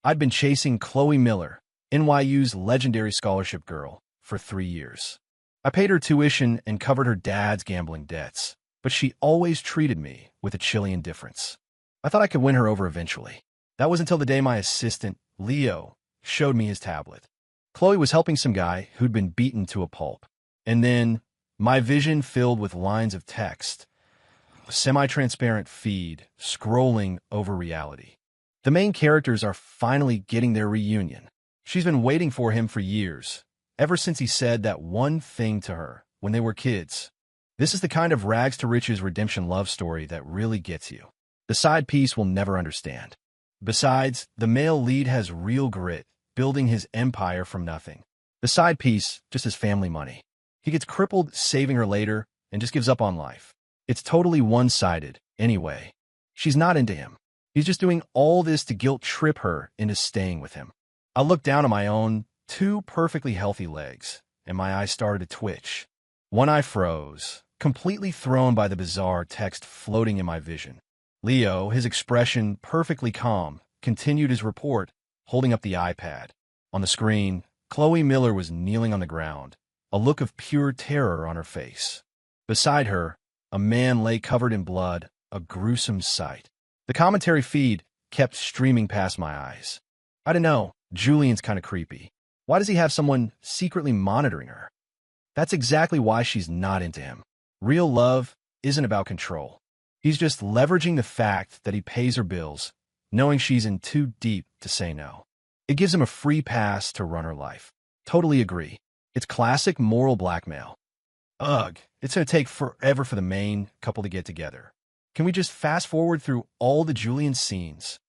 I'd been chasing Chloe Miller, NYU's legendary scholarship girl, for 3 years. I paid her tuition and covered her dad's gambling debts, but she always treated me with a chilly indifference. I thought I could win her over eventually. That was until the day my assistant, Leo, showed me his tablet. Chloe was helping some guy who'd been beaten to a pulp. And then, my vision filled with lines of text, a semi-transparent feed scrolling over reality. The main characters are finally getting their reunion. She's been waiting for him for years, ever since he said that one thing to her when they were kids. This is the kind of rags-to-riches redemption love story that really gets you. The side piece will never understand. Besides, the male lead has real grit, building his empire from nothing. The side piece just has family money. He gets crippled saving her later and just gives up on life. It's totally one-sided, anyway. She's not into him. He's just doing all this to guilt-trip her into staying with him. I looked down at my own 2 perfectly healthy legs, and my eyes started to twitch. One eye froze, completely thrown by the bizarre text floating in my vision. Leo, his expression perfectly calm, continued his report, holding up the iPad. On the screen, Chloe Miller was kneeling on the ground, a look of pure terror on her face. Beside her, a man lay covered in blood, a gruesome sight. The commentary feed kept streaming past my eyes. I don't know, Julian's kind of creepy. Why does he have someone secretly monitoring her? That's exactly why she's not into him. Real love isn't about control. He's just leveraging the fact that he pays her bills, knowing she's in too deep to say no. It gives him a free pass to run her life. Totally agree. It's classic moral blackmail. Ugh, it's going to take forever for the main couple to get together. Can we just fast forward through all the Julian scenes?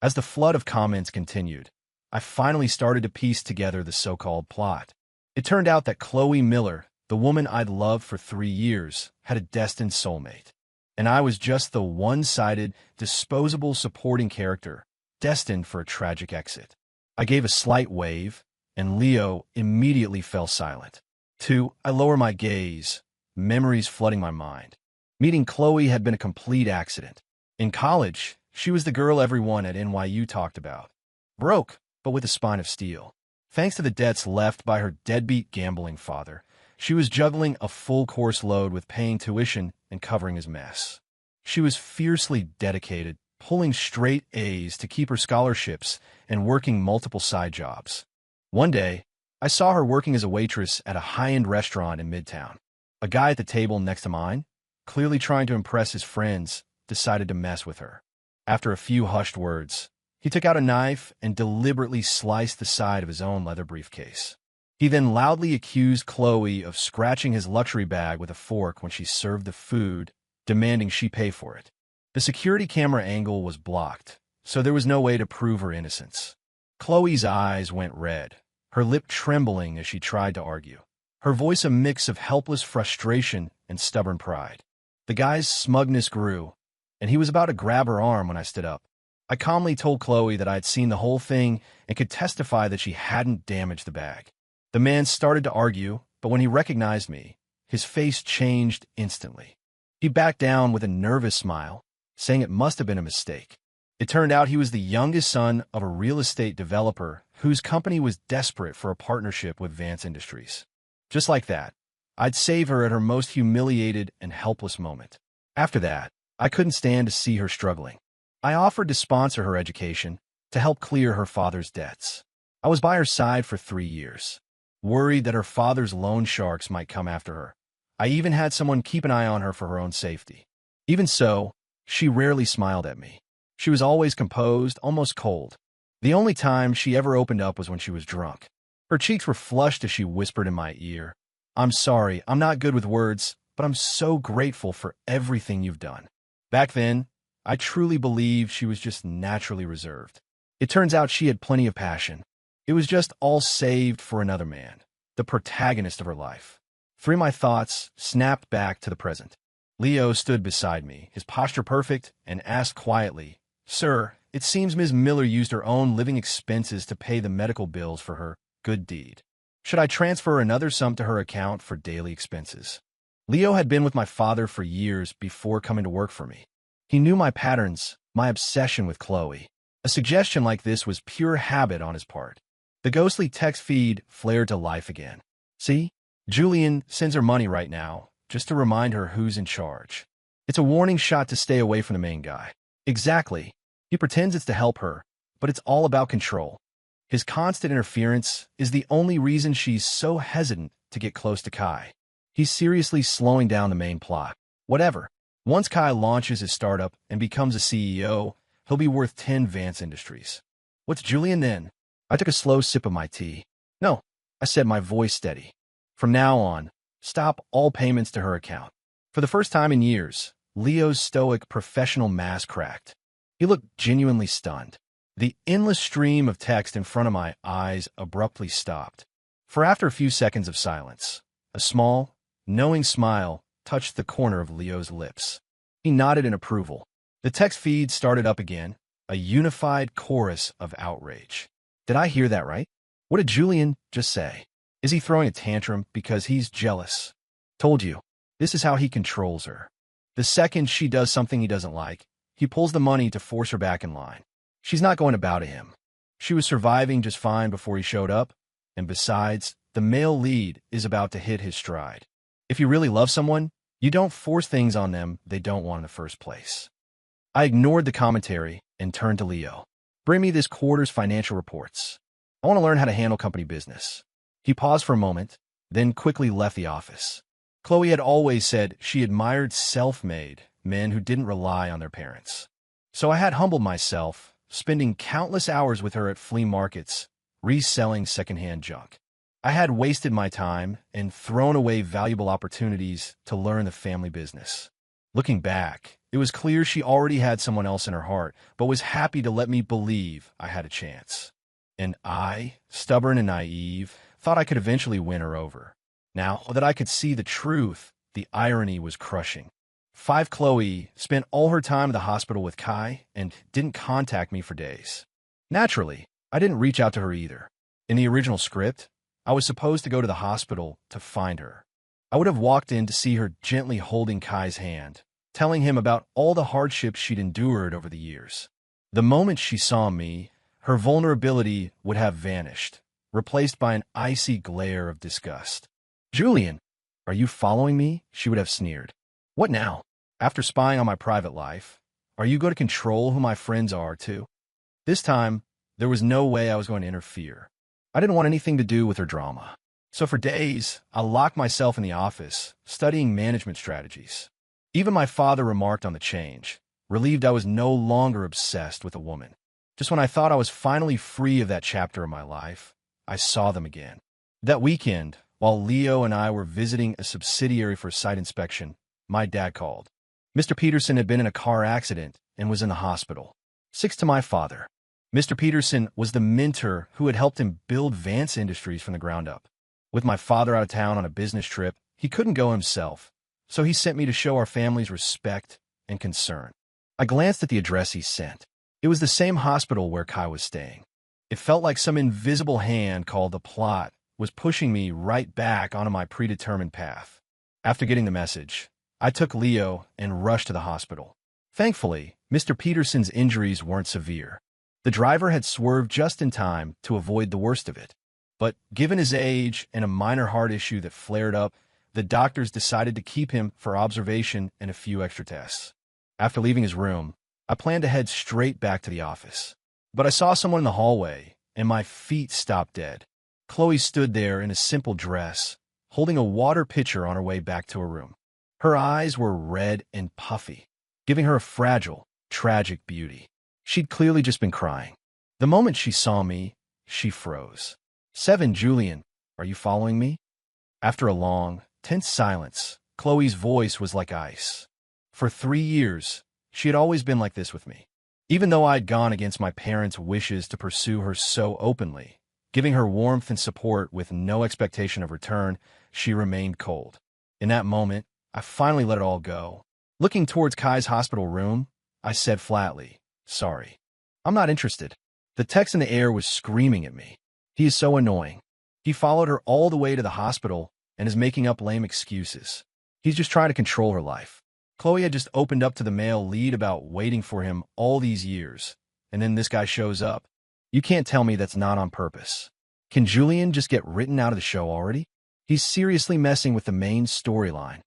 As the flood of comments continued, I finally started to piece together the so-called plot. It turned out that Chloe Miller, the woman I'd loved for 3 years, had a destined soulmate. And I was just the one-sided, disposable supporting character, destined for a tragic exit. I gave a slight wave, and Leo immediately fell silent. 2. I lower my gaze, memories flooding my mind. Meeting Chloe had been a complete accident. In college, she was the girl everyone at NYU talked about. Broke, but with a spine of steel. Thanks to the debts left by her deadbeat gambling father, she was juggling a full course load with paying tuition and covering his mess. She was fiercely dedicated, pulling straight A's to keep her scholarships and working multiple side jobs. One day, I saw her working as a waitress at a high-end restaurant in Midtown. A guy at the table next to mine, clearly trying to impress his friends, decided to mess with her. After a few hushed words, he took out a knife and deliberately sliced the side of his own leather briefcase. He then loudly accused Chloe of scratching his luxury bag with a fork when she served the food, demanding she pay for it. The security camera angle was blocked, so there was no way to prove her innocence. Chloe's eyes went red, her lip trembling as she tried to argue, her voice a mix of helpless frustration and stubborn pride. The guy's smugness grew, and he was about to grab her arm when I stood up. I calmly told Chloe that I had seen the whole thing and could testify that she hadn't damaged the bag. The man started to argue, but when he recognized me, his face changed instantly. He backed down with a nervous smile, saying it must have been a mistake. It turned out he was the youngest son of a real estate developer whose company was desperate for a partnership with Vance Industries. Just like that, I'd save her at her most humiliated and helpless moment. After that, I couldn't stand to see her struggling. I offered to sponsor her education to help clear her father's debts. I was by her side for 3 years, worried that her father's loan sharks might come after her. I even had someone keep an eye on her for her own safety. Even so, she rarely smiled at me. She was always composed, almost cold. The only time she ever opened up was when she was drunk. Her cheeks were flushed as she whispered in my ear, "I'm sorry, I'm not good with words, but I'm so grateful for everything you've done." Back then, I truly believed she was just naturally reserved. It turns out she had plenty of passion. It was just all saved for another man, the protagonist of her life. 3 of my thoughts snapped back to the present. Leo stood beside me, his posture perfect, and asked quietly, "Sir, it seems Ms. Miller used her own living expenses to pay the medical bills for her good deed. Should I transfer another sum to her account for daily expenses?" Leo had been with my father for years before coming to work for me. He knew my patterns, my obsession with Chloe. A suggestion like this was pure habit on his part. The ghostly text feed flared to life again. See? Julian sends her money right now, just to remind her who's in charge. It's a warning shot to stay away from the main guy. Exactly. He pretends it's to help her, but it's all about control. His constant interference is the only reason she's so hesitant to get close to Kai. He's seriously slowing down the main plot. Whatever. Once Kai launches his startup and becomes a CEO, he'll be worth 10 Vance Industries. What's Julian then? I took a slow sip of my tea. No, I said, my voice steady. From now on, stop all payments to her account. For the first time in years, Leo's stoic professional mask cracked. He looked genuinely stunned. The endless stream of text in front of my eyes abruptly stopped. For after a few seconds of silence, a small, knowing smile touched the corner of Leo's lips. He nodded in approval. The text feed started up again, a unified chorus of outrage. Did I hear that right? What did Julian just say? Is he throwing a tantrum because he's jealous? Told you, this is how he controls her. The second she does something he doesn't like, he pulls the money to force her back in line. She's not going to bow to him. She was surviving just fine before he showed up, and besides, the male lead is about to hit his stride. If you really love someone, you don't force things on them they don't want in the first place. I ignored the commentary and turned to Leo. Bring me this quarter's financial reports. I want to learn how to handle company business. He paused for a moment, then quickly left the office. Chloe had always said she admired self-made men who didn't rely on their parents. So I had humbled myself, spending countless hours with her at flea markets, reselling secondhand junk. I had wasted my time and thrown away valuable opportunities to learn the family business. Looking back, it was clear she already had someone else in her heart, but was happy to let me believe I had a chance. And I, stubborn and naive, thought I could eventually win her over. Now that I could see the truth, the irony was crushing. Chloe spent all her time at the hospital with Kai and didn't contact me for days. Naturally, I didn't reach out to her either. In the original script, I was supposed to go to the hospital to find her. I would have walked in to see her gently holding Kai's hand, telling him about all the hardships she'd endured over the years. The moment she saw me, her vulnerability would have vanished, replaced by an icy glare of disgust. Julian, are you following me? She would have sneered. What now? After spying on my private life, are you going to control who my friends are, too? This time, there was no way I was going to interfere. I didn't want anything to do with her drama. So for days, I locked myself in the office, studying management strategies. Even my father remarked on the change, relieved I was no longer obsessed with a woman. Just when I thought I was finally free of that chapter of my life, I saw them again. That weekend, while Leo and I were visiting a subsidiary for site inspection, my dad called. Mr. Peterson had been in a car accident and was in the hospital. 6 to my father. Mr. Peterson was the mentor who had helped him build Vance Industries from the ground up. With my father out of town on a business trip, he couldn't go himself, so he sent me to show our family's respect and concern. I glanced at the address he sent. It was the same hospital where Kai was staying. It felt like some invisible hand called the plot was pushing me right back onto my predetermined path. After getting the message, I took Leo and rushed to the hospital. Thankfully, Mr. Peterson's injuries weren't severe. The driver had swerved just in time to avoid the worst of it. But given his age and a minor heart issue that flared up, the doctors decided to keep him for observation and a few extra tests. After leaving his room, I planned to head straight back to the office. But I saw someone in the hallway, and my feet stopped dead. Chloe stood there in a simple dress, holding a water pitcher on her way back to her room. Her eyes were red and puffy, giving her a fragile, tragic beauty. She'd clearly just been crying. The moment she saw me, she froze. 7, Julian, are you following me? After a long, tense silence, Chloe's voice was like ice. For 3 years, she had always been like this with me. Even though I'd gone against my parents' wishes to pursue her so openly, giving her warmth and support with no expectation of return, she remained cold. In that moment, I finally let it all go. Looking towards Kai's hospital room, I said flatly, sorry. I'm not interested. The text in the air was screaming at me. He is so annoying. He followed her all the way to the hospital and is making up lame excuses. He's just trying to control her life. Chloe had just opened up to the male lead about waiting for him all these years, and then this guy shows up. You can't tell me that's not on purpose. Can Julian just get written out of the show already? He's seriously messing with the main storyline.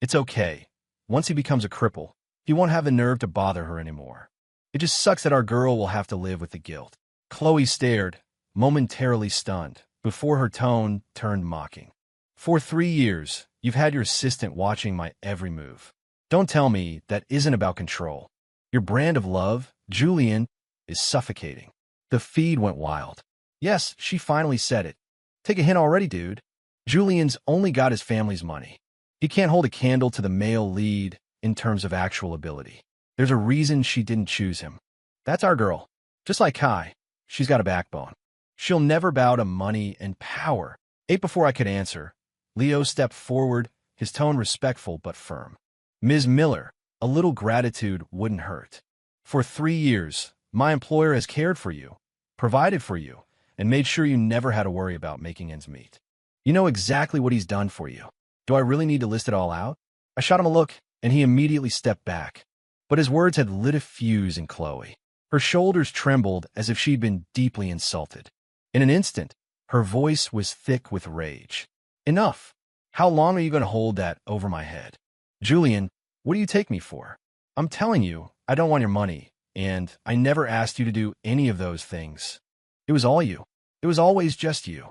It's okay. Once he becomes a cripple, he won't have the nerve to bother her anymore. It just sucks that our girl will have to live with the guilt. Chloe stared, momentarily stunned, before her tone turned mocking. For 3 years, you've had your assistant watching my every move. Don't tell me that isn't about control. Your brand of love, Julian, is suffocating. The feed went wild. Yes, she finally said it. Take a hint already, dude. Julian's only got his family's money. He can't hold a candle to the male lead in terms of actual ability. There's a reason she didn't choose him. That's our girl. Just like Kai, she's got a backbone. She'll never bow to money and power. Before I could answer, Leo stepped forward, his tone respectful but firm. Ms. Miller, a little gratitude wouldn't hurt. For 3 years, my employer has cared for you, provided for you, and made sure you never had to worry about making ends meet. You know exactly what he's done for you. Do I really need to list it all out? I shot him a look, and he immediately stepped back. But his words had lit a fuse in Chloe. Her shoulders trembled as if she'd been deeply insulted. In an instant, her voice was thick with rage. Enough! How long are you going to hold that over my head? Julian, what do you take me for? I'm telling you, I don't want your money, and I never asked you to do any of those things. It was all you. It was always just you.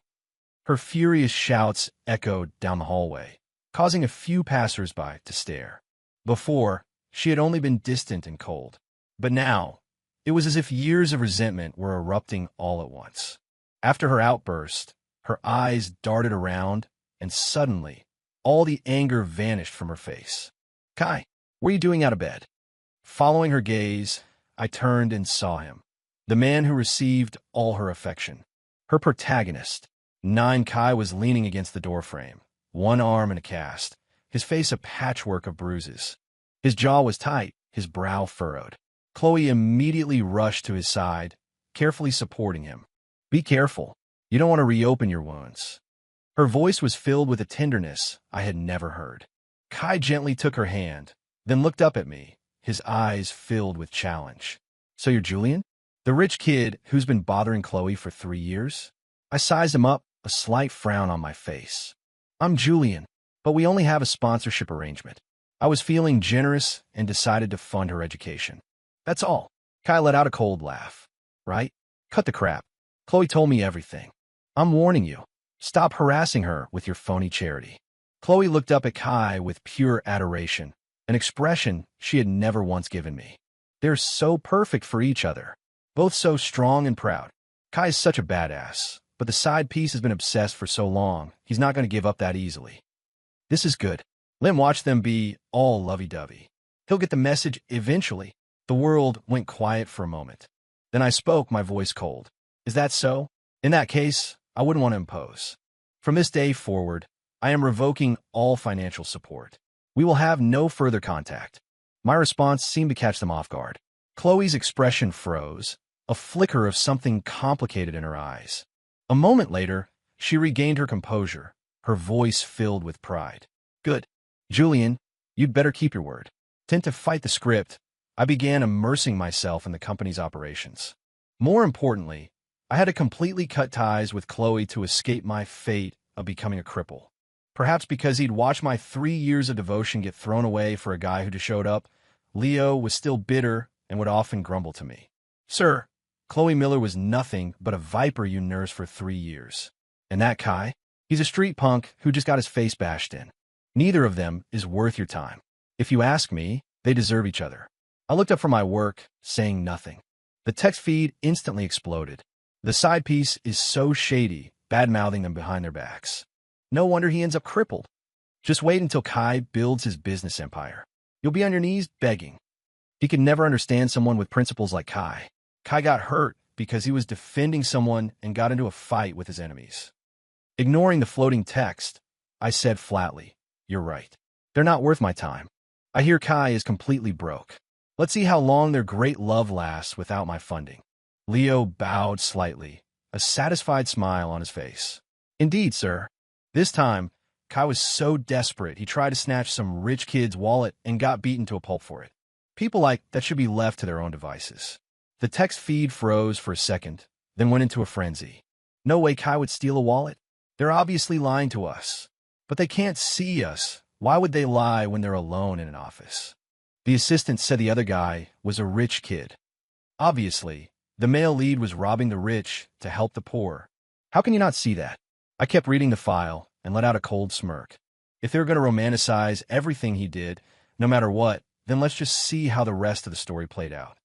Her furious shouts echoed down the hallway, causing a few passers-by to stare. Before, she had only been distant and cold. But now, it was as if years of resentment were erupting all at once. After her outburst, her eyes darted around, and suddenly, all the anger vanished from her face. Kai, what are you doing out of bed? Following her gaze, I turned and saw him. The man who received all her affection. Her protagonist. 9 Kai was leaning against the doorframe, one arm in a cast, his face a patchwork of bruises. His jaw was tight, his brow furrowed. Chloe immediately rushed to his side, carefully supporting him. Be careful. You don't want to reopen your wounds. Her voice was filled with a tenderness I had never heard. Kai gently took her hand, then looked up at me, his eyes filled with challenge. So you're Julian? The rich kid who's been bothering Chloe for 3 years? I sized him up, a slight frown on my face. I'm Julian, but we only have a sponsorship arrangement. I was feeling generous and decided to fund her education. That's all. Kai let out a cold laugh. Right? Cut the crap. Chloe told me everything. I'm warning you. Stop harassing her with your phony charity. Chloe looked up at Kai with pure adoration, an expression she had never once given me. They're so perfect for each other. Both so strong and proud. Kai's such a badass, but the side piece has been obsessed for so long, he's not going to give up that easily. This is good. Let him watch them be all lovey-dovey. He'll get the message eventually. The world went quiet for a moment. Then I spoke, my voice cold. Is that so? In that case, I wouldn't want to impose. From this day forward, I am revoking all financial support. We will have no further contact. My response seemed to catch them off guard. Chloe's expression froze, a flicker of something complicated in her eyes. A moment later, she regained her composure, her voice filled with pride. Good. Julian, you'd better keep your word. Intent to fight the script, I began immersing myself in the company's operations. More importantly, I had to completely cut ties with Chloe to escape my fate of becoming a cripple. Perhaps because he'd watched my 3 years of devotion get thrown away for a guy who just showed up, Leo was still bitter and would often grumble to me. Sir, Chloe Miller was nothing but a viper you nursed for 3 years. And that Kai? He's a street punk who just got his face bashed in. Neither of them is worth your time. If you ask me, they deserve each other. I looked up from my work, saying nothing. The text feed instantly exploded. The side piece is so shady, bad-mouthing them behind their backs. No wonder he ends up crippled. Just wait until Kai builds his business empire. You'll be on your knees begging. He could never understand someone with principles like Kai. Kai got hurt because he was defending someone and got into a fight with his enemies. Ignoring the floating text, I said flatly, you're right. They're not worth my time. I hear Kai is completely broke. Let's see how long their great love lasts without my funding. Leo bowed slightly, a satisfied smile on his face. Indeed, sir. This time, Kai was so desperate he tried to snatch some rich kid's wallet and got beaten to a pulp for it. People like that should be left to their own devices. The text feed froze for a second, then went into a frenzy. No way Kai would steal a wallet. They're obviously lying to us. But they can't see us. Why would they lie when they're alone in an office? The assistant said the other guy was a rich kid. Obviously, the male lead was robbing the rich to help the poor. How can you not see that? I kept reading the file and let out a cold smirk. If they were going to romanticize everything he did, no matter what, then let's just see how the rest of the story played out.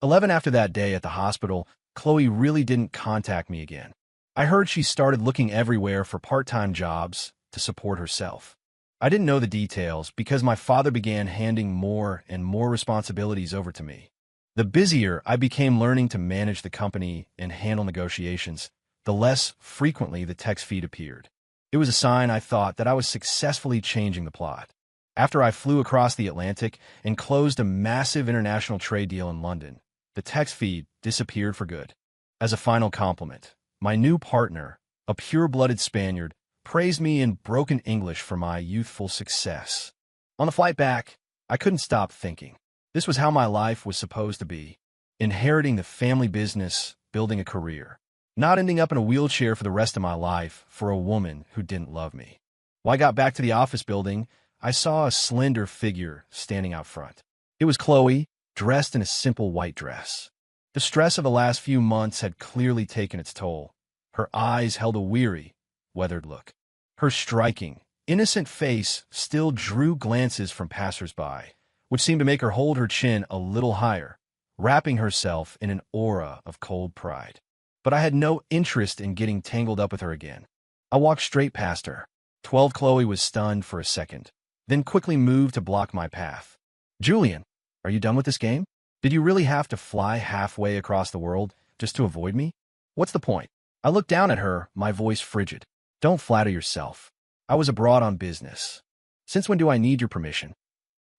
11 after that day at the hospital, Chloe really didn't contact me again. I heard she started looking everywhere for part-time jobs to support herself. I didn't know the details because my father began handing more and more responsibilities over to me. The busier I became learning to manage the company and handle negotiations, the less frequently the text feed appeared. It was a sign, I thought, that I was successfully changing the plot. After I flew across the Atlantic and closed a massive international trade deal in London, the text feed disappeared for good. As a final compliment, my new partner, a pure-blooded Spaniard, praised me in broken English for my youthful success. On the flight back, I couldn't stop thinking. This was how my life was supposed to be. Inheriting the family business, building a career. Not ending up in a wheelchair for the rest of my life for a woman who didn't love me. When I got back to the office building, I saw a slender figure standing out front. It was Chloe, dressed in a simple white dress. The stress of the last few months had clearly taken its toll. Her eyes held a weary, weathered look. Her striking, innocent face still drew glances from passers-by, which seemed to make her hold her chin a little higher, wrapping herself in an aura of cold pride. But I had no interest in getting tangled up with her again. I walked straight past her. 12 Chloe was stunned for a second, then quickly moved to block my path. Julian, are you done with this game? Did you really have to fly halfway across the world just to avoid me? What's the point? I looked down at her, my voice frigid. Don't flatter yourself. I was abroad on business. Since when do I need your permission?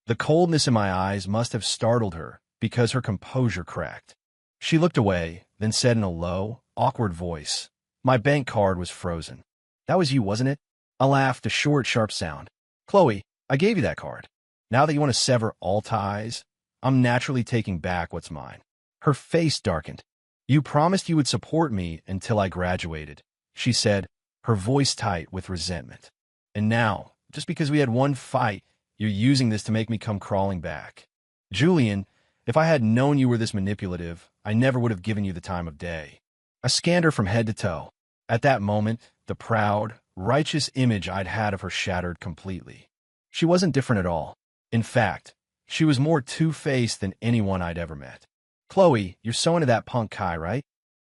The coldness in my eyes must have startled her because her composure cracked. She looked away, then said in a low, awkward voice, "My bank card was frozen." That was you, wasn't it? I laughed, a short, sharp sound. Chloe, I gave you that card. Now that you want to sever all ties, I'm naturally taking back what's mine. Her face darkened. You promised you would support me until I graduated, she said, her voice tight with resentment. And now, just because we had one fight, you're using this to make me come crawling back. Julian, if I had known you were this manipulative, I never would have given you the time of day. I scanned her from head to toe. At that moment, the proud, righteous image I'd had of her shattered completely. She wasn't different at all. In fact, she was more two-faced than anyone I'd ever met. Chloe, you're so into that punk Kai, right?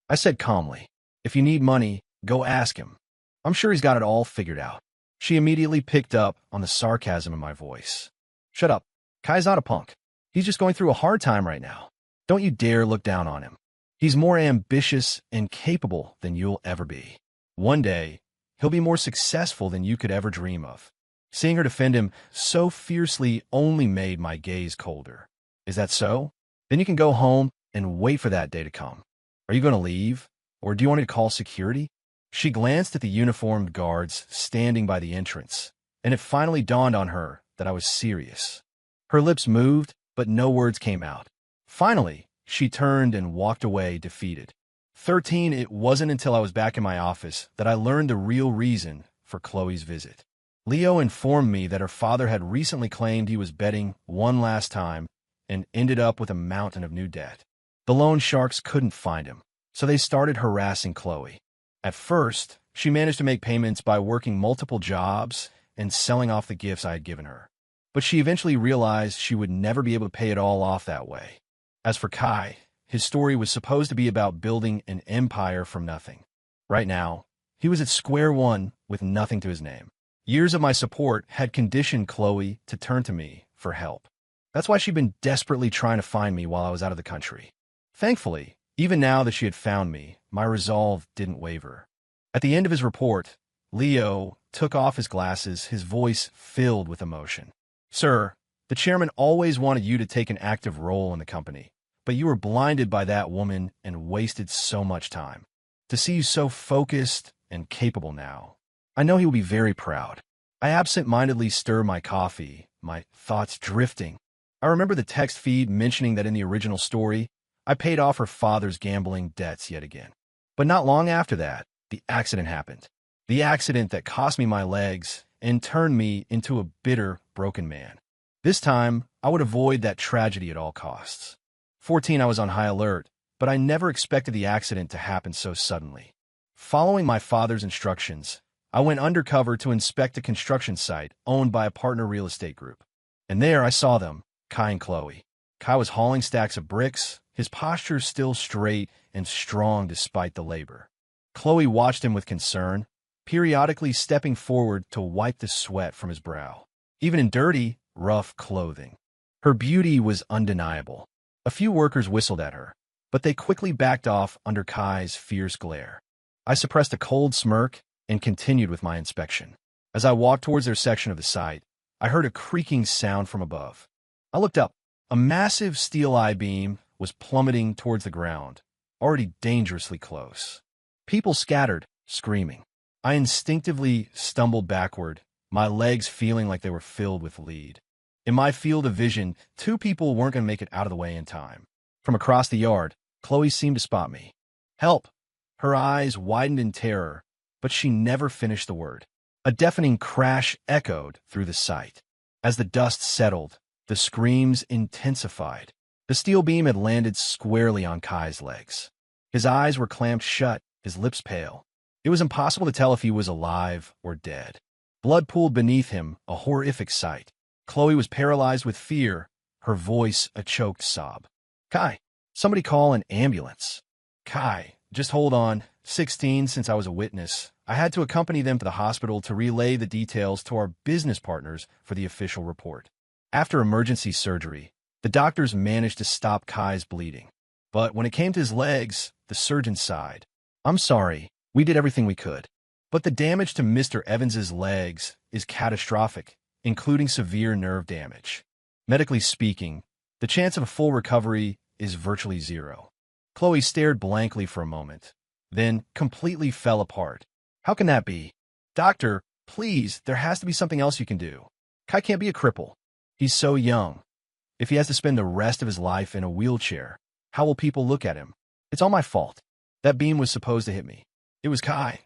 I said calmly. If you need money, go ask him. I'm sure he's got it all figured out. She immediately picked up on the sarcasm in my voice. Shut up. Kai's not a punk. He's just going through a hard time right now. Don't you dare look down on him. He's more ambitious and capable than you'll ever be. One day, he'll be more successful than you could ever dream of. Seeing her defend him so fiercely only made my gaze colder. Is that so? Then you can go home and wait for that day to come. Are you going to leave? Or do you want me to call security? She glanced at the uniformed guards standing by the entrance, and it finally dawned on her that I was serious. Her lips moved, but no words came out. Finally, she turned and walked away defeated. 13, it wasn't until I was back in my office that I learned the real reason for Chloe's visit. Leo informed me that her father had recently claimed he was betting one last time and ended up with a mountain of new debt. The loan sharks couldn't find him, so they started harassing Chloe. At first, she managed to make payments by working multiple jobs and selling off the gifts I had given her. But she eventually realized she would never be able to pay it all off that way. As for Kai, his story was supposed to be about building an empire from nothing. Right now, he was at square one with nothing to his name. Years of my support had conditioned Chloe to turn to me for help. That's why she'd been desperately trying to find me while I was out of the country. Thankfully, even now that she had found me, my resolve didn't waver. At the end of his report, Leo took off his glasses, his voice filled with emotion. Sir, the chairman always wanted you to take an active role in the company, but you were blinded by that woman and wasted so much time. To see you so focused and capable now, I know he will be very proud. I absent-mindedly stir my coffee, my thoughts drifting. I remember the text feed mentioning that in the original story, I paid off her father's gambling debts yet again. But not long after that, the accident happened. The accident that cost me my legs and turned me into a bitter, broken man. This time, I would avoid that tragedy at all costs. 14, I was on high alert, but I never expected the accident to happen so suddenly. Following my father's instructions, I went undercover to inspect a construction site owned by a partner real estate group. And there I saw them, Kai and Chloe. Kai was hauling stacks of bricks, his posture still straight and strong despite the labor. Chloe watched him with concern, periodically stepping forward to wipe the sweat from his brow, even in dirty, rough clothing. Her beauty was undeniable. A few workers whistled at her, but they quickly backed off under Kai's fierce glare. I suppressed a cold smirk and continued with my inspection. As I walked towards their section of the site, I heard a creaking sound from above. I looked up. A massive steel I-beam was plummeting towards the ground, already dangerously close. People scattered, screaming. I instinctively stumbled backward, my legs feeling like they were filled with lead. In my field of vision, 2 people weren't going to make it out of the way in time. From across the yard, Chloe seemed to spot me. Help! Her eyes widened in terror, but she never finished the word. A deafening crash echoed through the site. As the dust settled, the screams intensified. The steel beam had landed squarely on Kai's legs. His eyes were clamped shut, his lips pale. It was impossible to tell if he was alive or dead. Blood pooled beneath him, a horrific sight. Chloe was paralyzed with fear, her voice a choked sob. Kai, somebody call an ambulance. Kai, just hold on. 16, since I was a witness, I had to accompany them to the hospital to relay the details to our business partners for the official report. After emergency surgery, the doctors managed to stop Kai's bleeding. But when it came to his legs, the surgeon sighed. I'm sorry, we did everything we could. But the damage to Mr. Evans's legs is catastrophic, including severe nerve damage. Medically speaking, the chance of a full recovery is virtually zero. Chloe stared blankly for a moment, then completely fell apart. How can that be? Doctor, please, there has to be something else you can do. Kai can't be a cripple. He's so young. If he has to spend the rest of his life in a wheelchair, how will people look at him? It's all my fault. That beam was supposed to hit me. It was Kai.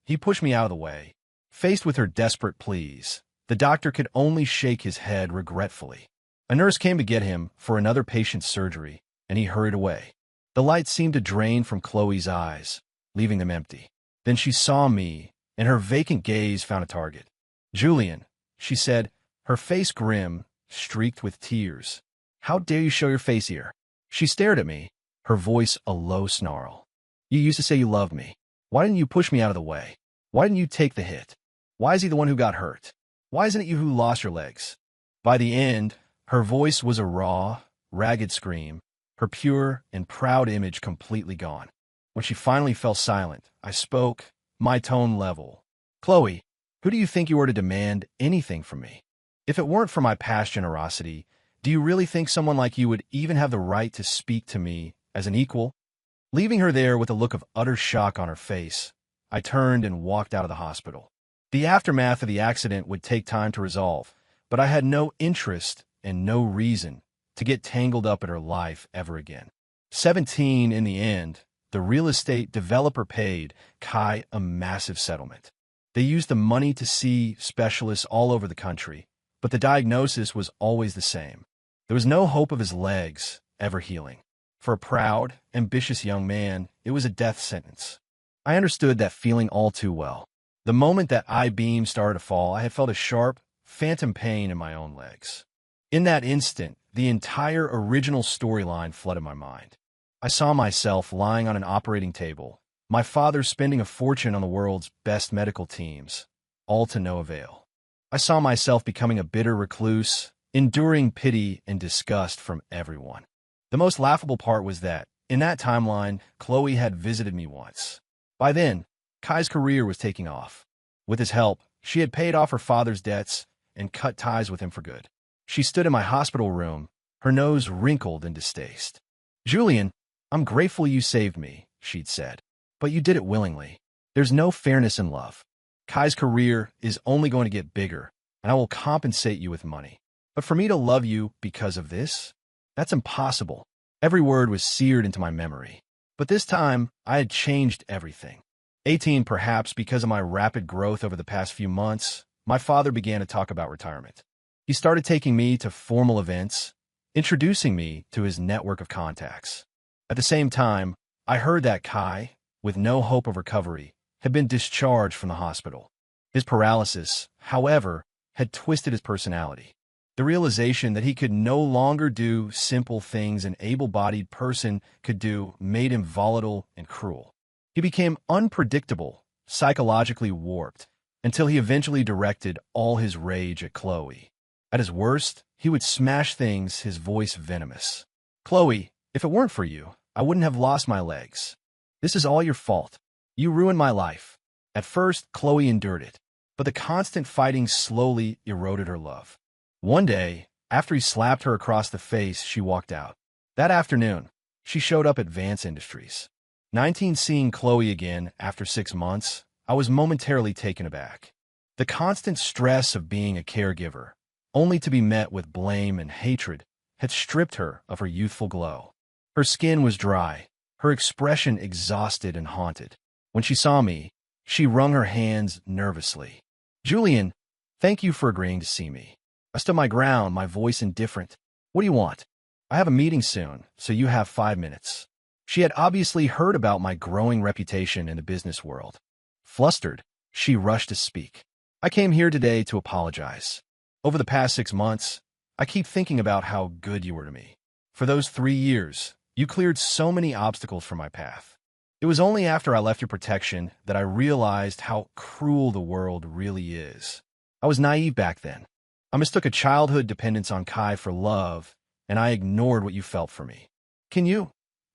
He pushed me out of the way. Faced with her desperate pleas, the doctor could only shake his head regretfully. A nurse came to get him for another patient's surgery, and he hurried away. The light seemed to drain from Chloe's eyes, leaving them empty. Then she saw me, and her vacant gaze found a target. Julian, she said, her face grim, streaked with tears. How dare you show your face here? She stared at me, her voice a low snarl. You used to say you loved me. Why didn't you push me out of the way? Why didn't you take the hit? Why is he the one who got hurt? Why isn't it you who lost your legs? By the end, her voice was a raw, ragged scream, her pure and proud image completely gone. When she finally fell silent, I spoke, my tone level. Chloe, who do you think you are to demand anything from me? If it weren't for my past generosity, do you really think someone like you would even have the right to speak to me as an equal? Leaving her there with a look of utter shock on her face, I turned and walked out of the hospital. The aftermath of the accident would take time to resolve, but I had no interest and no reason to get tangled up in her life ever again. 17, in the end, the real estate developer paid Kai a massive settlement. They used the money to see specialists all over the country, but the diagnosis was always the same. There was no hope of his legs ever healing. For a proud, ambitious young man, it was a death sentence. I understood that feeling all too well. The moment that I-beam started to fall, I had felt a sharp, phantom pain in my own legs. In that instant, the entire original storyline flooded my mind. I saw myself lying on an operating table, my father spending a fortune on the world's best medical teams, all to no avail. I saw myself becoming a bitter recluse, enduring pity and disgust from everyone. The most laughable part was that, in that timeline, Chloe had visited me once. By then, Kai's career was taking off. With his help, she had paid off her father's debts and cut ties with him for good. She stood in my hospital room, her nose wrinkled in distaste. Julian, I'm grateful you saved me, she'd said, but you did it willingly. There's no fairness in love. Kai's career is only going to get bigger, and I will compensate you with money. But for me to love you because of this? That's impossible. Every word was seared into my memory. But this time, I had changed everything. 18, perhaps because of my rapid growth over the past few months, my father began to talk about retirement. He started taking me to formal events, introducing me to his network of contacts. At the same time, I heard that Kai, with no hope of recovery, had been discharged from the hospital. His paralysis, however, had twisted his personality. The realization that he could no longer do simple things an able-bodied person could do made him volatile and cruel. He became unpredictable, psychologically warped, until he eventually directed all his rage at Chloe. At his worst, he would smash things, his voice venomous. "Chloe, if it weren't for you, I wouldn't have lost my legs. This is all your fault. You ruined my life." At first, Chloe endured it, but the constant fighting slowly eroded her love. One day, after he slapped her across the face, she walked out. That afternoon, she showed up at Vance Industries. 19, seeing Chloe again after 6 months, I was momentarily taken aback. The constant stress of being a caregiver, only to be met with blame and hatred, had stripped her of her youthful glow. Her skin was dry, her expression exhausted and haunted. When she saw me, she wrung her hands nervously. "Julian, thank you for agreeing to see me." I stood my ground, my voice indifferent. "What do you want?" "I have a meeting soon, so you have 5 minutes." She had obviously heard about my growing reputation in the business world. Flustered, she rushed to speak. "I came here today to apologize. Over the past 6 months, I keep thinking about how good you were to me. For those 3 years, you cleared so many obstacles from my path. It was only after I left your protection that I realized how cruel the world really is. I was naive back then. I mistook a childhood dependence on Kai for love, and I ignored what you felt for me. Can you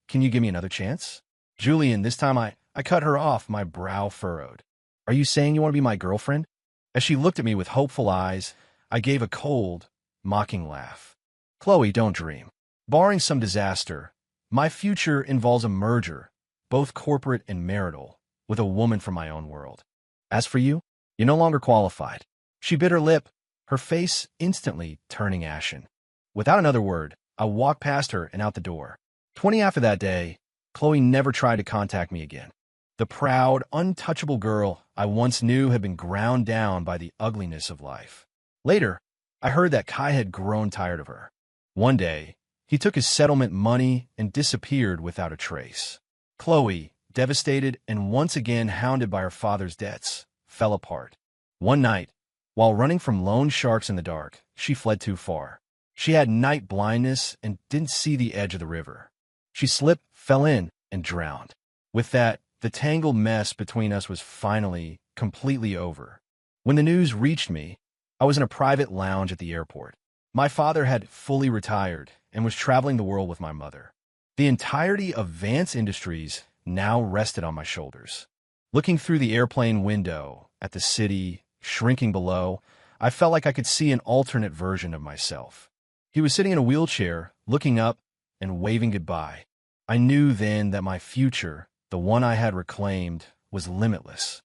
give me another chance?" "Julian," this time I cut her off, my brow furrowed. "Are you saying you want to be my girlfriend?" As she looked at me with hopeful eyes, I gave a cold, mocking laugh. "Chloe, don't dream. Barring some disaster, my future involves a merger, both corporate and marital, with a woman from my own world. As for you, you're no longer qualified." She bit her lip, her face instantly turning ashen. Without another word, I walked past her and out the door. 20 after that day, Chloe never tried to contact me again. The proud, untouchable girl I once knew had been ground down by the ugliness of life. Later, I heard that Kai had grown tired of her. One day, he took his settlement money and disappeared without a trace. Chloe, devastated and once again hounded by her father's debts, fell apart. One night, while running from loan sharks in the dark, she fled too far. She had night blindness and didn't see the edge of the river. She slipped, fell in, and drowned. With that, the tangled mess between us was finally completely over. When the news reached me, I was in a private lounge at the airport. My father had fully retired and was traveling the world with my mother. The entirety of Vance Industries now rested on my shoulders. Looking through the airplane window at the city shrinking below, I felt like I could see an alternate version of myself. He was sitting in a wheelchair, looking up and waving goodbye. I knew then that my future, the one I had reclaimed, was limitless.